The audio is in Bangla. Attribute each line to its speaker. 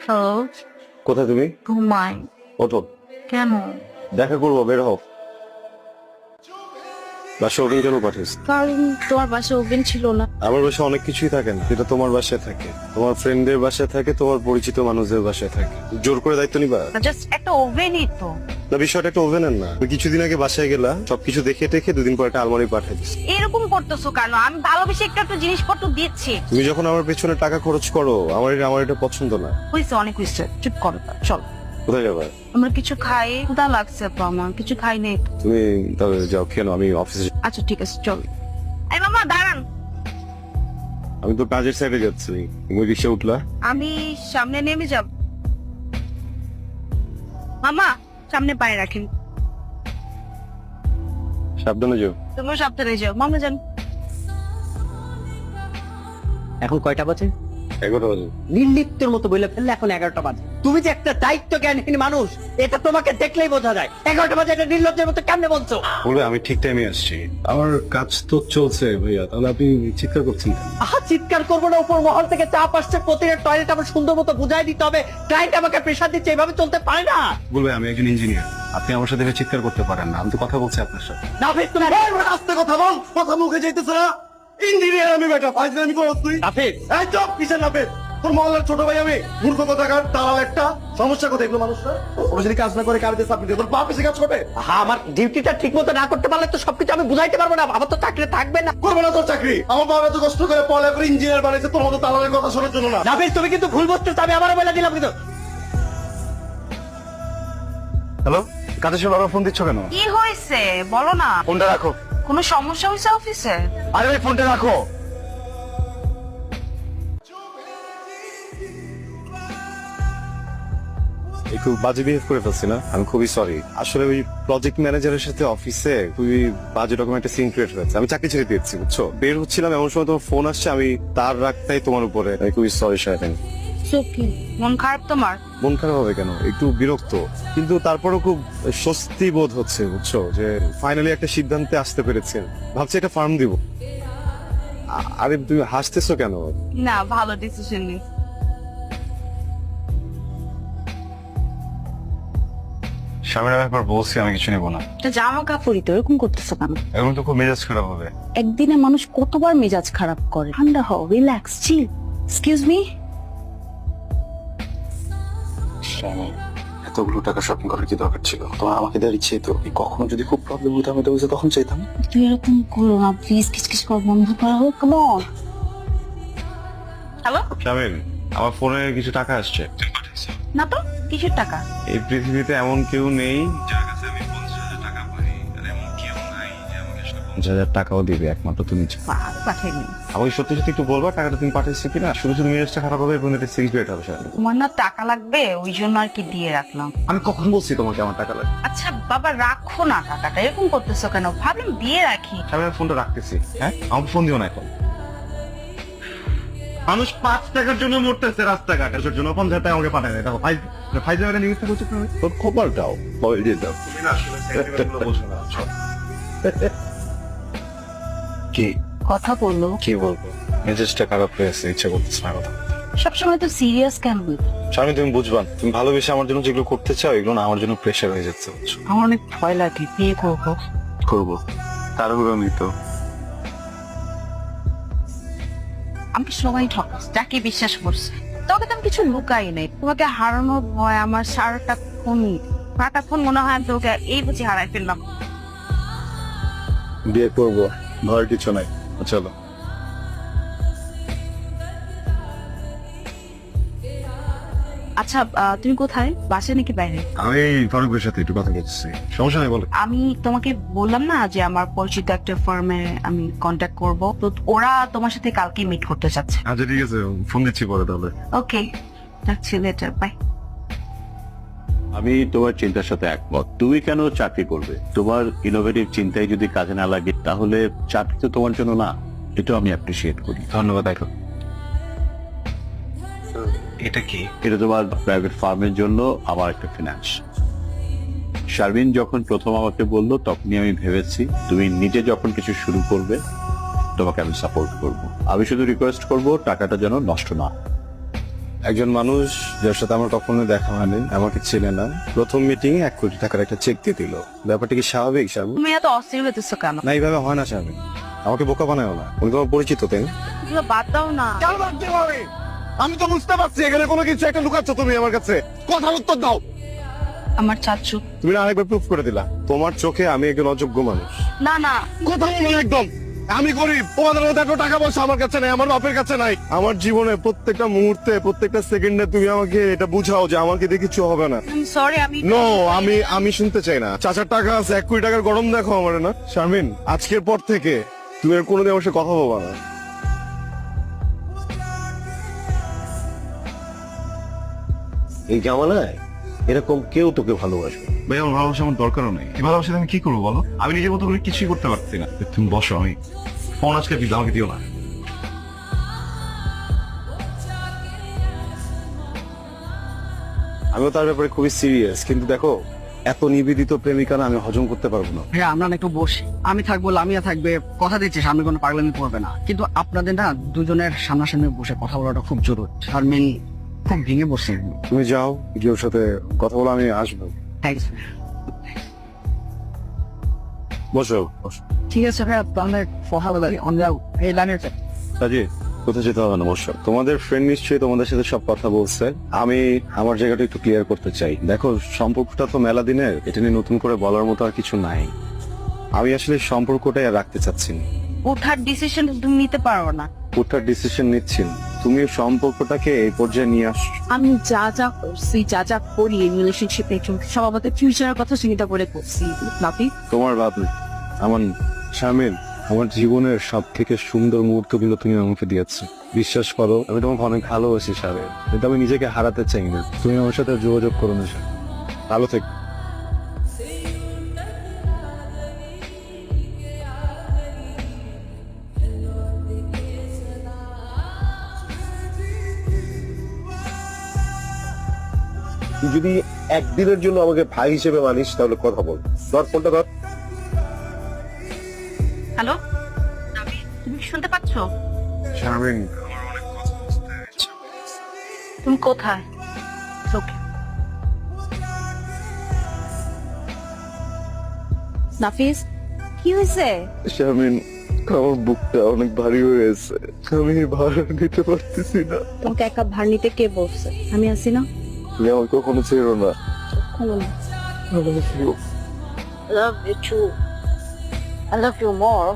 Speaker 1: হ্যালো,
Speaker 2: কোথায় তুমি?
Speaker 1: ঘুমাই।
Speaker 2: ওঠো,
Speaker 1: কেন?
Speaker 2: দেখা করবো, বের হও। বাসা ওভেন কেন পাঠিয়েছ?
Speaker 1: কারণ তোমার বাসায় ওভেন ছিল না।
Speaker 2: আমার বাসায় অনেক কিছুই থাকে না, যেটা তোমার বাসায় থাকে, তোমার ফ্রেন্ডদের বাসায় থাকে, তোমার পরিচিত মানুষদের বাসায় থাকে। জোর করে দায়িত্ব নিবা
Speaker 1: জাস্ট একটা ওভেনই তো।
Speaker 2: না? বিষয়টা একটা ওভেনের না। তুমি কিছুদিন আগে বাসায় গেলা, সবকিছু দেখে টেখে 2 দিন পর একটা আলমারি পাঠিয়ে দিচ্ছি।
Speaker 1: এরকম করতেছো কেন? আমি ভালোবেসে একটা একটা জিনিসপত্র দিচ্ছি।
Speaker 2: তুমি যখন আমার পেছনে টাকা খরচ করো, আমার এটা পছন্দ না।
Speaker 1: হয়েছে, অনেক হয়েছে, চুপ করো। চল
Speaker 2: কোথায় যাবা?
Speaker 1: আমরা কিছু খাই, ক্ষুধা লাগছে তো, আমার কিছু খাই নেই।
Speaker 2: তুমি তাহলে যাও, কেন আমি অফিসে।
Speaker 1: আচ্ছা ঠিক আছে, চল। এই মামা দাঁড়ান,
Speaker 2: আমি তো কাজের সাইডে যাচ্ছি। তুমি রিক্সা উঠলা?
Speaker 1: আমি সামনে নেমে যাব। মামা সামনে পায়ে রাখেন।
Speaker 2: সাবধানে যাও।
Speaker 1: তুমিও সাবধানে যাও, মামা যান।
Speaker 3: এখন কয়টা বাজে?
Speaker 2: 11টা বাজে।
Speaker 3: নির্লিপ্তের মতো বলে ফেললে এখন 11টা বাজে। তুমি যে একটা দায়িত্ব জ্ঞানহীন মানুষ, এটা তোমাকে দেখলেই বোঝা যায়। 11টা বাজে এটা নির্লজ্জের মতো কেমনে বলছো?
Speaker 2: বলে আমি ঠিক টাইমে আসছি। আমার কাজ তো চলছে ভাইয়া, তাহলে আপনি চিৎকার করছেন কেন?
Speaker 3: আহা, চিৎকার করবো না, উপর মহল থেকে চাপ আসছে, প্রতিটা টয়লেট আমার সুন্দর মতো বুঝাই দিতে হবে। ক্লায়েন্ট আমাকে প্রেশার দিচ্ছে, এভাবে চলতে পারে না।
Speaker 2: বলবে আমি একজন ইঞ্জিনিয়ার, আপনি আমার সাথে এভাবে চিৎকার করতে পারেন না। আমি তো কথা বলছি আপনার সাথে।
Speaker 3: নাফিস, তুমি
Speaker 4: আস্তে কথা বল, কথা মুখে যাইতেছে না। ইঞ্জিনিয়ার আমি বেটা, ফাইজলামি করছ তুই?
Speaker 3: নাফিস,
Speaker 4: এই চুপ, কিসের নাফের? তোর মহল্লার ছোট ভাই আমি, মূর্খ কথাকার, দালাল একটা। সমস্যা কোথায় এগুলো মানুষরা? ওরা যদি কাজ না করে কার দিয়ে চাকরি দিয়ে, তোর বাপ এসে কাজ করবে?
Speaker 3: আহা, আমার ডিউটিটা ঠিক মতো না করতে পারলে তো সবকিছু আমি বুঝাইতে পারবো না। আমার তো চাকরি থাকবে না।
Speaker 4: করবে না তোর চাকরি? আমার বাবা এত কষ্ট করে পড়ালেখা করে ইঞ্জিনিয়ার বানিয়েছে, তোর মতো দালালের কথা শোনার জন্য না।
Speaker 3: নাফিস, তুমি কিন্তু ভুল বুঝতেছো, আমি আবারও বলে দিলাম কিন্তু।
Speaker 2: হ্যালো, কাজের সময় বাবা ফোন দিচ্ছ কেন?
Speaker 1: কি হয়েছে বলো না।
Speaker 2: ফোনটা রাখো।
Speaker 1: কোনো সমস্যা হয়েছে অফিসে?
Speaker 2: আরে ভাই, ফোনটা রাখো। একটু বাজে বিহেভ করে ফেলছি না? আমি খুবই সরি। আসলে ওই প্রজেক্ট ম্যানেজারের সাথে অফিসে খুবই বাজে রকম একটা সিন ক্রিয়েট হয়েছে। আমি চাকরি ছেড়ে দিয়েছি, বুঝছো? বের হচ্ছিলাম, এমন সময় তোমার ফোন আসছে, আমি তার রাখতাই তোমার উপরে। আমি খুবই সরি শাহিন।
Speaker 1: সত্যি মন খারাপ তোমার?
Speaker 2: মন খারাপ হবে কেন? একটু বিরক্ত, কিন্তু তারপরও খুব স্বস্তি বোধ হচ্ছে, বুঝছো, যে ফাইনালি একটা সিদ্ধান্তে আসতে পেরেছেন। ভাবছি একটা ফার্ম দিব। আরে তুমি হাসতেছো কেন?
Speaker 1: না, ভালো ডিসিশন নি।
Speaker 2: স্বামীর ব্যাপার বলছি, আমি কিছু নেবো না।
Speaker 1: এটা জামা কাপড়ই তো, এরকম করতেছো কেন?
Speaker 2: এখন তো খুব মেজাজ খারাপ হবে।
Speaker 1: একদিনে মানুষ কতবার মেজাজ খারাপ করে? ঠান্ডা হও, রিল্যাক্স, চিল। Excuse me.
Speaker 2: এতগুলো টাকা শপিং করার কি দরকার ছিল? তোমার আমাকে দেওয়ার ইচ্ছে তো। কখনো যদি খুব প্রবলেম হতো আমি তো তখন চাইতাম।
Speaker 1: তুই এরকম করো না প্লিজ, কিসকিস করা বন্ধ করা হোক। Come on. হ্যালো?
Speaker 2: শামিল, আমার ফোনে কিছু টাকা আসছে।
Speaker 1: না তো, কিসের টাকা?
Speaker 2: এই পৃথিবীতে এমন কেউ নেই যার কাছে আমি 50,000 টাকা পাই, আর এমন কেউ নাই যে আমাকে 50,000 টাকাও দিবে, একমাত্র তুমি ছাড়া।
Speaker 1: পাঠাইনি।
Speaker 2: আমাকে সত্যি সত্যি একটু বলবা টাকাটা তুমি পাঠিয়েছো কিনা? শুধু শুধু মেজাজটা খারাপ হবে এবং এটা সিরিয়াস হবে। শামিল,
Speaker 1: তোমার না টাকা লাগবে, ওই জন্য আর কি দিয়ে রাখলাম।
Speaker 2: আমি কখন বলছি তোমাকে আমার টাকা লাগবে?
Speaker 1: আচ্ছা বাবা, রাখো না টাকাটা, এরকম করতেছো কেন? ভাবলাম দিয়ে রাখি।
Speaker 2: আমি ফোনটা রাখতেছি। হ্যাঁ, আমাকে ফোন দিও না এখন। মানুষ 5 টাকার জন্য মরতেছে রাস্তাঘাটে, ওর জন্য 50,000 টাকা আমাকে পাঠায়। দেখো ফাইজারে নিউজ করছো তুমি। তোর খবরটাও মোবাইল দিয়ে দাও। তুমি না আসলে সেন্টিমেন্টগুলো বোঝো না। কি
Speaker 1: কথা বললো।
Speaker 2: কি বলবো? মেজাজটা খারাপ হয়েছে, ইচ্ছা করতেছে না কথা।
Speaker 1: সবসময় তো সিরিয়াস কেন?
Speaker 2: স্বামী, তুমি বুঝবা না। তুমি ভালোবেসে আমার জন্য যেগুলো করতে চাও, এগুলো না আমার জন্য প্রেশার হয়ে যাচ্ছে, বুঝছো?
Speaker 1: আমার অনেক ভয় লাগে, বিয়ে করবো।
Speaker 2: করবো, তারপরে আমি তো
Speaker 1: আমি সবাই ঠকাস, যাকে বিশ্বাস করছে। তোকে তো আমি কিছু লুকাই নাই। তোমাকে হারানোর ভয় আমার সারাটা ফোন মনে হয় আমি তোকে এই বুঝি হারাই ফেললাম।
Speaker 2: বিয়ে করবো, ভয়ের কিছু নাই। চলো।
Speaker 1: আচ্ছা তুমি কোথায়? বাসায় নাকি বাইরে?
Speaker 2: আমি ফারুকের সাথে একটু কথা বলছি, সমস্যা নেই, বলো।
Speaker 1: আমি তোমাকে বললাম না যে আমার পরিচিত একটা ফার্মে আমি কন্ট্যাক্ট করব, তো ওরা তোমার সাথে কালকে মিট করতে চাচ্ছে।
Speaker 2: আচ্ছা ঠিক আছে, ফোন দিচ্ছি পরে তাহলে।
Speaker 1: ওকে, রাখছি, লেটার, বাই।
Speaker 5: আমি তোমার চিন্তার সাথে একমত। তুমি কেন চাকরি করবে? তোমার ইনোভেটিভ চিন্তায় যদি কাজে না লাগে তাহলে চাকরি তো তোমার জন্য না। এটা আমি অ্যাপ্রিসিয়েট করি।
Speaker 2: ধন্যবাদ। দেখো এটা কি?
Speaker 5: এটা তোমার প্রাইভেট ফার্মের জন্য আমার একটা ফিনান্স। শারমিন যখন প্রথম আমাকে বললো তখনই আমি ভেবেছি তুমি নিজে যখন কিছু শুরু করবে তোমাকে আমি সাপোর্ট করব। আমি শুধু রিকোয়েস্ট করব টাকাটা যেন নষ্ট না হয়।
Speaker 2: একজন মানুষ যার সাথে আমার কখনো দেখা হয়নি, আমাকে চেনে না, প্রথম মিটিং 1 কোটি টাকার একটা চেক দিয়ে দিল। ব্যাপারটা কি স্বাভাবিক শারমিন?
Speaker 1: তুমি এত অস্থির হতেছো কেন?
Speaker 2: না, এইভাবে হয় না শারমিন, আমাকে বোকা বানায় না। উনি তোমার পরিচিত, তাই না?
Speaker 1: এগুলো বাদ দাও না।
Speaker 4: কেন ভাবতে হবে? আমি তো বুঝতে পারছি এখানে কোনো কিছু একটা লুকাচ্ছ তুমি আমার কাছে। কথার উত্তর দাও।
Speaker 1: আমার চাচু।
Speaker 2: তুমি না আরেকবার প্রুফ করে দিলা তোমার চোখে আমি একজন অযোগ্য মানুষ।
Speaker 1: না না,
Speaker 4: কথা বলো একদম। আমি গরিব, তোমাদের মতো এত টাকা পয়সা আমার কাছে নাই, আমার বাপের কাছে নাই। আমার জীবনে প্রত্যেকটা মুহূর্তে, প্রত্যেকটা সেকেন্ডে তুমি আমাকে এটা বুঝাও যে আমাকে দিয়ে কিছু হবে না।
Speaker 1: সরি আমি
Speaker 2: নো, আমি শুনতে চাই না। চাচার টাকা আছে, 1 কোটি টাকার গরম দেখো আমার না। শারমিন, আজকের পর থেকে তুমি আর কোনোদিন আমার সাথে কথা বলবা না।
Speaker 5: এই জামানায় এরকম কেউ তোকে ভালোবাসবে।
Speaker 2: ভাই, আমার ভালোবাসা আমার দরকারও নেই। এই ভালোবাসাতে আমি কি করবো বলো? আমি নিজের মতো করে কিছুই করতে পারছি না। তুমি বসো, আমি ফোন আজকে দিল, আমাকে দিও না। আমিও তার ব্যাপারে খুবই সিরিয়াস, কিন্তু দেখো এত নিবেদিত প্রেমিকা না আমি হজম করতে পারবো না।
Speaker 3: হ্যাঁ, আমরা না একটু বসি। আমি থাকবো, লামিয়া থাকবে, কথা দিচ্ছি সামনে কোনো পাগলামি করবে না। কিন্তু আপনাদের না দুজনের সামনাসামনি বসে কথা বলাটা খুব জরুরি। শারমিন খুব ভেঙে বসে।
Speaker 2: তুমি যাও, গিয়ে ওর সাথে কথা বলো, আমি আসবো।
Speaker 3: থ্যাংকস।
Speaker 2: বসো বসো।
Speaker 3: ঠিক আছে ভাইয়া, তাহলে কথা বলা অন যাও। এই লামিয়া চাই।
Speaker 2: কাজে কোথাও যেতে হবে না, বসো। তোমাদের ফ্রেন্ড নিশ্চয়ই তোমাদের সাথে সব কথা বলছে। আমি আমার জায়গাটা একটু ক্লিয়ার করতে চাই। দেখো, সম্পর্কটা তো মেলা দিনের, এটা নিয়ে নতুন করে বলার মতো আর কিছু নাই। আমি আসলে সম্পর্কটাই আর রাখতে চাচ্ছি না।
Speaker 1: ওঠার ডিসিশন তুমি নিতে পারো না।
Speaker 2: ওটার ডিসিশন নিচ্ছি না। তুমি সম্পর্কটাকে এই পর্যায়ে নিয়ে আসছো।
Speaker 1: আমি যা যা করছি, যা যা করি রিলেশনশিপে, সব আমাদের ফিউচারের কথা চিন্তা করে করছি। নাপি,
Speaker 2: তোমার ভাব নেই, আমার শারমিন, আমার জীবনের সব থেকে সুন্দর মুহূর্তগুলো তুমি আমাকে দিয়েছো। বিশ্বাস করো, আমি তোমাকে অনেক ভালোবাসি শারমিন, কিন্তু আমি নিজেকে হারাতে চাই না। তুমি আমার সাথে যোগাযোগ করো না শারমিন। ভালো থেকো।
Speaker 4: তুই যদি একদিনের জন্য আমাকে ভাই হিসেবে মানিস তাহলে কথা বল। ধর ফোনটা ধর।
Speaker 1: হ্যালো নাপি, তুমি কি শুনতে পাচ্ছো?
Speaker 2: শারমিন,
Speaker 1: তুমি কোথায়? ওকে নাফিস, কি হয়েছে?
Speaker 2: শারমিন, আমার বুকটা অনেক ভারী হয়ে গেছে। আমি ভার নিতে পারতেছি না।
Speaker 1: তোমাকে একা ভার নিতে কে বলছে? আমি আছি না।
Speaker 2: তুমি আমাকে কখনো ছেড়ো না।
Speaker 1: I love you too. I love you more.